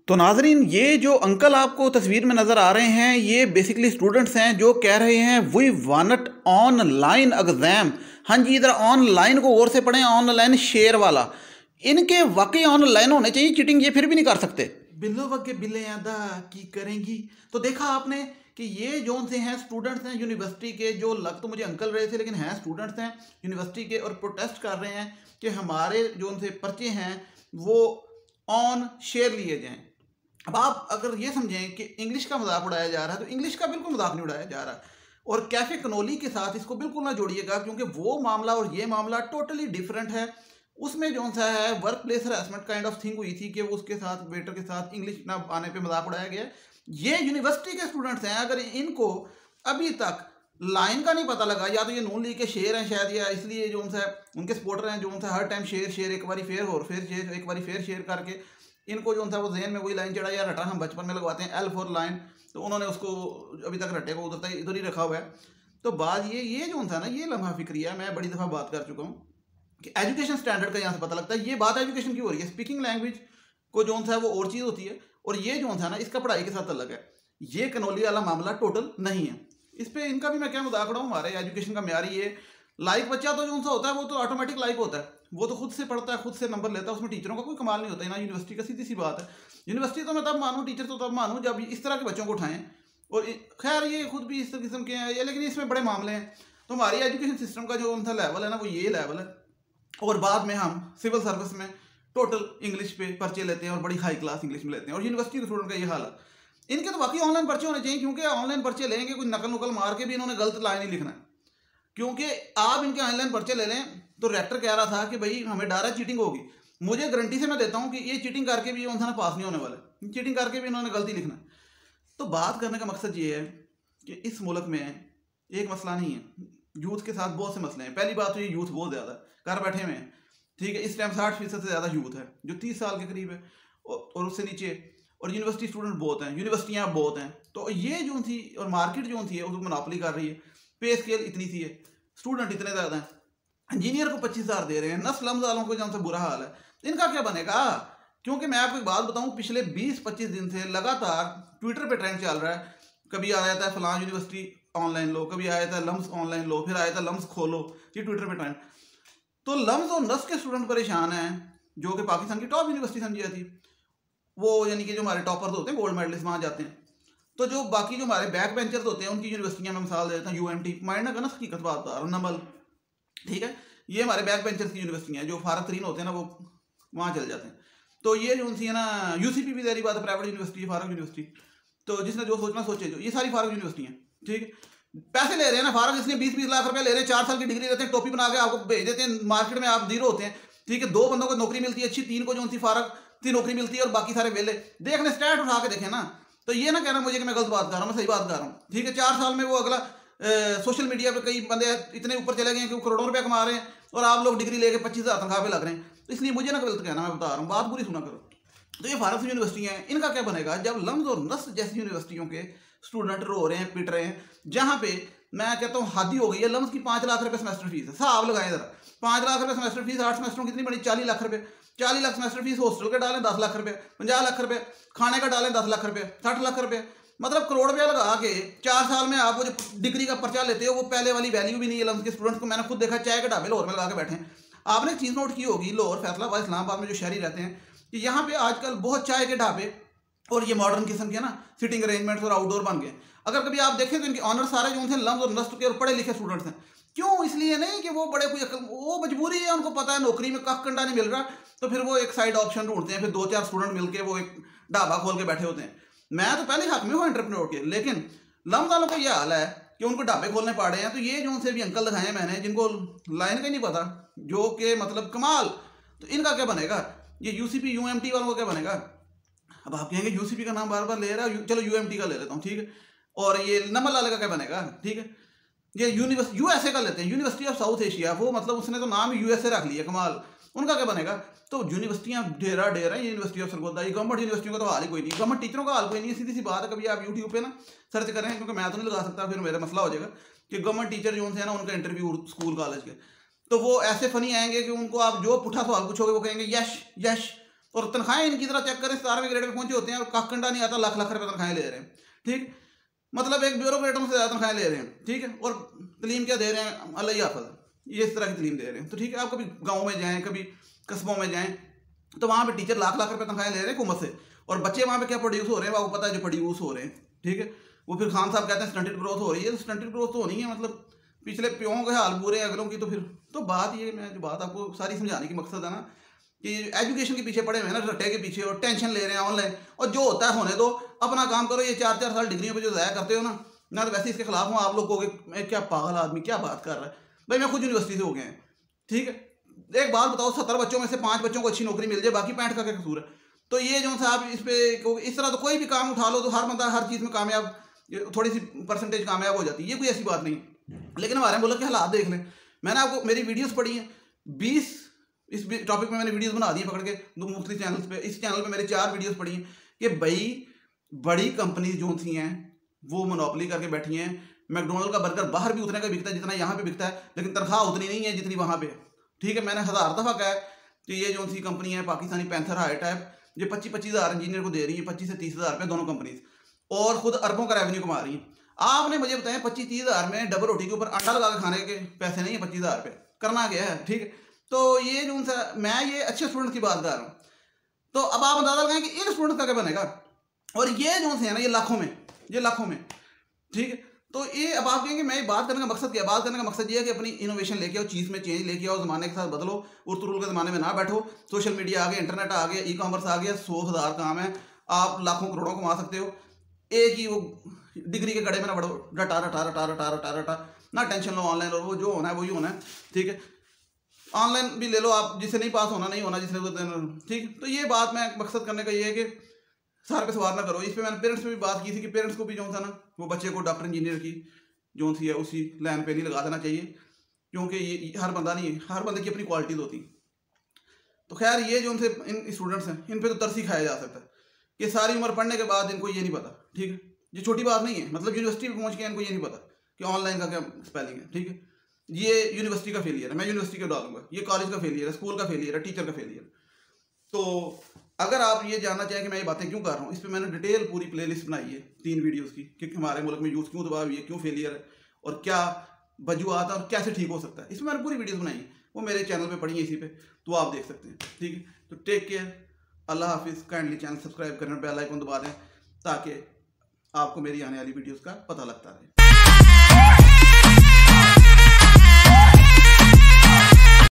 तो नाज़रीन, ये जो अंकल आपको तस्वीर में नज़र आ रहे हैं, ये बेसिकली स्टूडेंट्स हैं जो कह रहे हैं वी वांट ऑनलाइन एग्ज़ाम। हाँ जी, इधर ऑनलाइन को गौर से पढ़ें, ऑनलाइन शेयर वाला। इनके वाकई ऑनलाइन होने चाहिए, चीटिंग ये फिर भी नहीं कर सकते। बिल्लो वगे बिल्ले अदा की करेंगी। तो देखा आपने कि ये जो से हैं स्टूडेंट्स हैं यूनिवर्सिटी के, जो लग तो मुझे अंकल रहे थे लेकिन हैं स्टूडेंट्स हैं यूनिवर्सिटी के, और प्रोटेस्ट कर रहे हैं कि हमारे जो उनसे पर्चे हैं वो ऑन शेयर लिए जाएं। अब आप अगर ये समझें कि इंग्लिश का मजाक उड़ाया जा रहा है, तो इंग्लिश का बिल्कुल मजाक नहीं उड़ाया जा रहा। और कैफे कनोली के साथ इसको बिल्कुल ना जोड़िएगा, क्योंकि वो मामला और ये मामला टोटली डिफरेंट है। उसमें जो सा है work place harassment kind of thing हुई थी कि उसके साथ वेटर के साथ इंग्लिश ना आने पे मजाक उड़ाया गया। ये यूनिवर्सिटी के स्टूडेंट्स हैं, अगर इनको अभी तक लाइन का नहीं पता लगा, या तो ये नून लीग के शेर हैं शायद, या इसलिए जो सा उनके सपोर्टर हैं जो सा हर टाइम शेर शेर एक बारी फेर और फिर शेर एक बारी फेर शेर करके इनको जो था वो जहन में वही लाइन चढ़ा, या रटा हम बचपन में लगवाते हैं एल फॉर लाइन, तो उन्होंने उसको अभी तक रटे को उधर तक इधर ही रखा हुआ है। तो बात ये जो था ना, ये लम्हा फिक्रिया मैं बड़ी दफ़ा बात कर चुका हूँ कि एजुकेशन स्टैंडर्ड का यहाँ से पता लगता है। ये बात एजुकेशन की हो रही है, स्पीकिंग लैंग्वेज को जो था वो और चीज़ होती है, और ये जो था ना इसका पढ़ाई के साथ अलग है। ये कनौली वाला मामला टोटल नहीं है। इस पर इनका भी मैं क्या मजाक उड़ाऊँ, हमारे एजुकेशन का म्यार ये लाइक बच्चा तो जो सा होता है वो तो ऑटोमेटिक लाइक होता है, वो तो खुद से पढ़ता है, खुद से नंबर लेता है, उसमें टीचरों का कोई कमाल नहीं होता है ना यूनिवर्सिटी का। सीधी सी बात है, यूनिवर्सिटी तो मैं तब मानूँ, टीचर तो तब मानूँ जब इस तरह के बच्चों को उठाएं। और खैर ये खुद भी इस किस्म के हैं ये, लेकिन इसमें बड़े मामले हैं। तो हमारी एजुकेशन सिस्टम का जो उनका लेवल है ना, वो ये लेवल है। और बाद में हम सिविल सर्विस में टोटल इंग्लिश पे पर्चे लेते हैं और बड़ी हाई क्लास इंग्लिश में लेते हैं, और यूनिवर्सिटी के स्टूडेंट का ये हाल है। इनके तो बाकी ऑनलाइन पर्चे होने चाहिए, क्योंकि ऑनलाइन पर्चे लेंगे कोई नकल नुकल मार के भी इन्होंने गलत लाइन ही लिखना है। क्योंकि आप इनके ऑनलाइन पर्चे ले लें, तो रेक्टर कह रहा था कि भाई हमें डर है चीटिंग होगी। मुझे गारंटी से मैं देता हूं कि ये चीटिंग करके भी उनसे पास नहीं होने वाला, चीटिंग करके भी इन्होंने गलती लिखना। तो बात करने का मकसद ये है कि इस मुल्क में एक मसला नहीं है, यूथ के साथ बहुत से मसले हैं। पहली बात तो ये यूथ बहुत ज़्यादा घर बैठे हुए हैं, ठीक है। इस टाइम 60% से ज़्यादा यूथ है जो 30 साल के करीब है और उससे नीचे, और यूनिवर्सिटी स्टूडेंट बहुत हैं, यूनिवर्सिटियाँ बहुत हैं। तो ये जो थी और मार्केट जो थी उसको मोनोपोली कर रही है, पे स्केल इतनी सी है, स्टूडेंट इतने ज़्यादा हैं, इंजीनियर को 25,000 दे रहे हैं, नस्ल वालों को जहाँ से बुरा हाल है, इनका क्या बनेगा। क्योंकि मैं आपको एक बात बताऊं, पिछले 20-25 दिन से लगातार ट्विटर पे ट्रेंड चल रहा है। कभी आ जाता है फलां यूनिवर्सिटी ऑनलाइन लो, कभी आ जाता है लम्स ऑनलाइन लो, फिर आ जाता है लम्स खोलो, ये ट्विटर पे ट्रेंड। तो लम्स और नस के स्टूडेंट परेशान हैं, जो कि पाकिस्तान की टॉप यूनिवर्सिटी समझी जाती है, वो यानी कि जो हमारे टॉपर्स होते हैं, गोल्ड मेडलिस्ट वहाँ जाते हैं। तो जो बाकी जो हमारे बैक बेंचर्स होते हैं उनकी यूनिवर्सिटियाँ में मिसाल देता हूँ, UMT माइंड ना हकीकत बात बता रहा हूँ, नमल, ठीक है। ये हमारे बैक बेंचर्स की यूनिवर्सिटियाँ हैं, जो फारग तरीन होते हैं ना वो वहाँ चले जाते हैं। तो ये जो उनसी है ना, UCP भी तेरी बात है, प्राइवेट यूनिवर्सिटी है, फारग यूनिवर्सिटी। तो जिसने जो सोचना सोचे, जो ये सारी फारग यूनिवर्सिटी हैं, ठीक है। पैसे ले रहे हैं ना फारग, इसलिए 20-20 लाख रुपए ले रहे हैं, 4 साल की डिग्री देते हैं, टोपी बना के आपको भेज देते हैं, मार्केट में आप जीरो होते हैं, ठीक है। 2 बंदों को नौकरी मिलती है अच्छी, 3 को जो उनसी फारग की नौकरी मिलती है, और बाकी सारे वेले देखने स्टैट उठा के देखें ना। तो ये ना कहना मुझे कि मैं गलत बात कर रहा हूँ, मैं सही बात कर रहा हूँ, ठीक है। 4 साल में वो अगला सोशल मीडिया पे कई बंदे इतने ऊपर चले गए हैं कि वो करोड़ों रुपए कमा रहे हैं, और आप लोग डिग्री लेके 25,000 तनख्वाह पे लग रहे हैं। तो इसलिए मुझे ना गलत कहना, मैं बता रहा हूँ, बात पूरी सुना करो। तो ये फारग यूनिवर्सिटी हैं, इनका क्या बनेगा जब लम्स और नस जैसी यूनिवर्सिटियों के स्टूडेंट रो रहे हैं, पिट रहे हैं, जहाँ पे मैं कहता हूँ हादी हो गई है। लम्स की 5 लाख रुपए सेमेस्टर फीस है, साहब लगाएं जरा, 5 लाख रुपए सेमेस्टर फीस, 8 सेमेस्टरों कितनी बनी, 40 लाख रुपए, 40 लाख सेमेस्टर फीस, हॉस्टल के डालें 10 लाख रुपए, 50 लाख रुपए, खाने का डालें 10 लाख रुपए, 60 लाख रुपए, मतलब करोड़ रुपया लगा के 4 साल में आप वो जो डिग्री का पर्चा लेते हो वो पहले वाली वैल्यू भी नहीं है लम्स के स्टूडेंट्स को। मैंने खुद देखा, चाय के ढाबे लाहौर में लगा के बैठे हैं। आपने एक चीज़ नोट की होगी, लाहौर, फैसलाबाद, इस्लामाबाद में जो शहरी रहते हैं, कि यहाँ पे आजकल बहुत चाय के ढाबे और ये मॉडर्न किस्म के ना सिटिंग अरेंजमेंट्स और आउटडोर बन गए। अगर कभी आप देखें तो इनके ऑनर सारे जो थे लम्स और नस्ट के और पढ़े लिखे स्टूडेंट्स हैं। क्यों? इसलिए नहीं कि वो बड़े कोई वो मजबूरी है, उनको पता है नौकरी में कख कंडा नहीं मिल रहा, तो फिर वो एक साइड ऑप्शन ढूंढते हैं, फिर 2-4 स्टूडेंट मिलकर वो एक ढाबा खोल के बैठे होते हैं। मैं तो पहले हक में हूँ एंटरप्रेन्योर के, लेकिन लम्स वालों को ये हाल है कि उनको ढाबे खोलने पड़े हैं। तो ये जो उनसे भी अंकल दिखाए मैंने, जिनको लाइन का नहीं पता, जो कि मतलब कमाल, तो इनका क्या बनेगा? ये UCP UMT वालों का क्या बनेगा? अब आप कहेंगे UCP का नाम बार बार ले रहा है, चलो UMT का ले लेता हूँ, ठीक है। और ये नमल वाले का क्या बनेगा, ठीक है। ये USA का लेते हैं, यूनिवर्सिटी ऑफ साउथ एशिया, वो मतलब उसने तो नाम USA रख लिया, कमाल, उनका क्या बनेगा? तो यूनिवर्सिटियाँ ढेरा है, यूनिवर्सिटी ऑफ सरगोदा, ये गवर्नमेंट यूनिवर्सिटियों का तो हाल ही कोई नहीं, गवर्नमेंट टीचरों का हाल कोई नहीं है। सीधी सी बात है, कभी आप यूट्यूब पे ना सर्च करें, क्योंकि मैं तो नहीं लगा सकता, फिर मेरा मसला हो जाएगा, कि गवर्नमेंट टीचर जो है ना उनका इंटरव्यू स्कूल कॉलेज के, तो वो ऐसे फनी आएंगे कि उनको आप जो पुठा सवाल पूछोगे वो कहेंगे यश यश, और तनख्वाहें इनकी तरह चेक करें, 17वें ग्रेड में पहुंचे होते हैं और काकंडा नहीं आता, लाख लाख रुपए तनख्वाहें ले रहे हैं, ठीक। मतलब एक ब्यूरोक्रेटों से ज़्यादा तनख्वाहें ले रहे हैं, ठीक है। और तलीम क्या दे रहे हैं, अल्लाह हाफ़िज़, ये इस तरह की तलीम दे रहे हैं। तो ठीक है, आप कभी गाँव में जाएँ, कभी कस्बों में जाएँ, तो वहाँ पे टीचर लाख लाख रुपए तनख्वाहें ले रहे हैं हुकूमत से, और बच्चे वहाँ पे क्या प्रोड्यूस हो रहे हैं वो आपको पता है, जो प्रोड्यूस हो रहे हैं, ठीक है। वो फिर खान साहब कहते हैं स्टंटेड ग्रोथ हो रही है, तो स्टंटेड ग्रोथ तो होनी है, मतलब पिछले प्यों के हाल बुरे अगलों की। तो फिर तो बात ये, मैं जो बात आपको सारी समझाने की मकसद है ना, कि एजुकेशन के पीछे पड़े हुए हैं ना, रट्टे के पीछे, और टेंशन ले रहे हैं ऑनलाइन, और जो होता है होने दो, अपना काम करो। ये 4-4 साल डिग्रियों पे जो ज़ाया करते हो ना तो वैसे इसके खिलाफ हूँ। आप लोग कहोगे मैं क्या पागल आदमी क्या बात कर रहा है, भाई मैं खुद यूनिवर्सिटी से हो गया है, ठीक है। एक बात बताओ, 70 बच्चों में से 5 बच्चों को अच्छी नौकरी मिल जाए, बाकी 65 का क्या कसूर है। तो ये जो साहब इस पे इस तरह तो कोई भी काम उठा लो तो हर बंदा हर चीज़ में कामयाब, थोड़ी सी परसेंटेज कामयाब हो जाती है, ये कोई ऐसी बात नहीं। लेकिन हमारे मुल्क के हालात देख लें, मैंने आपको मेरी वीडियोस पढ़ी हैं 20, इस टॉपिक में मैंने वीडियोस बना दी है पकड़ के दो मुख्तलिफ चैनल्स पे। इस चैनल पे मेरे 4 वीडियोस पड़ी हैं कि भाई बड़ी कंपनीज जो थी हैं वो मोनोपोली करके बैठी हैं। मैकडोनल्ड का बर्गर बाहर भी उतने का बिकता है जितना यहाँ पे बिकता है, लेकिन तनख्वाह उतनी नहीं है जितनी वहाँ पे, ठीक है। मैंने 1000 दफ़ा कहा है कि ये जो सी कंपनी है पाकिस्तानी पैंथर हाई टाइप, ये 25-25 हज़ार इंजीनियर को दे रही है, 25 से 30 हज़ार रुपये दोनों कंपनीज, और खुद अरबों का रेवेन्यू कमा रही है। आपने मुझे बताया 25-30 हज़ार में डबल रोटी के ऊपर अंडा लगा के खाने के पैसे नहीं है, 25 हज़ार रुपये करना क्या है, ठीक है। तो ये जो सा मैं ये अच्छे स्टूडेंट की बात कर रहा हूँ। तो अब आप अंदाजा लगाएं कि इन स्टूडेंट्स का क्या बनेगा, और ये जो है ना ये लाखों में, ठीक है। तो ये अब आप कहेंगे मैं बात करने का मकसद क्या है, बात करने का मकसद ये है कि अपनी इनोवेशन लेके आओ, चीज़ में चेंज लेके आओ, ज़माने के साथ बदलो, उर्तुरुल के ज़माने में ना बैठो। सोशल मीडिया आ गया, इंटरनेट आ गया, ई-कॉमर्स आ गया, 100,000 काम है, आप लाखों करोड़ों कमा सकते हो। एक ही वो डिग्री के गड़े में ना बढ़ो, रटा रटा रटा रटा रटा रटा ना, टेंशन लो ऑनलाइन, और वो जो होना है वही होना है, ठीक है। ऑनलाइन भी ले लो आप, जिससे नहीं पास होना नहीं होना, जिसने, ठीक। तो ये बात मैं मकसद करने का ये है कि सारे पे सवार ना करो। इस पर मैंने पेरेंट्स से भी बात की थी कि पेरेंट्स को भी जो था ना वो बच्चे को डॉक्टर इंजीनियर की जो सी है उसी लाइन पे नहीं लगा देना चाहिए, क्योंकि ये हर बंदा नहीं, हर बंदे की अपनी क्वालिटीज होती। तो खैर ये जो उनसे इन स्टूडेंट्स हैं इन पे तो तरस ही खाया जा सकता है कि सारी उम्र पढ़ने के बाद इनको ये नहीं पता, ठीक है। ये छोटी बात नहीं है, मतलब यूनिवर्सिटी में पहुंच के इनको ये नहीं पता कि ऑनलाइन का क्या स्पेलिंग है, ठीक है। ये यूनिवर्सिटी का फेलियर है, मैं यूनिवर्सिटी का डालूंगा, ये कॉलेज का फेलियर है, स्कूल का फेलियर है, टीचर का फेलियर। तो अगर आप ये जानना चाहें कि मैं ये बातें क्यों कर रहा हूँ, इस पर मैंने डिटेल पूरी प्लेलिस्ट बनाई है 3 वीडियोस की कि हमारे मुल्क में यूथ क्यों दबा हुई है, क्यों फेलियर है, और क्या वजूहत है और कैसे ठीक हो सकता है। इसमें मैंने पूरी वीडियोस बनाई है, वो मेरे चैनल पे पड़ी है इसी पे, तो आप देख सकते हैं, ठीक है। तो टेक केयर, अल्लाह हाफिज़। काइंडली चैनल सब्सक्राइब करें, बेल आइकन दबा दें ताकि आपको मेरी आने वाली वीडियोज़ का पता लगता रहे।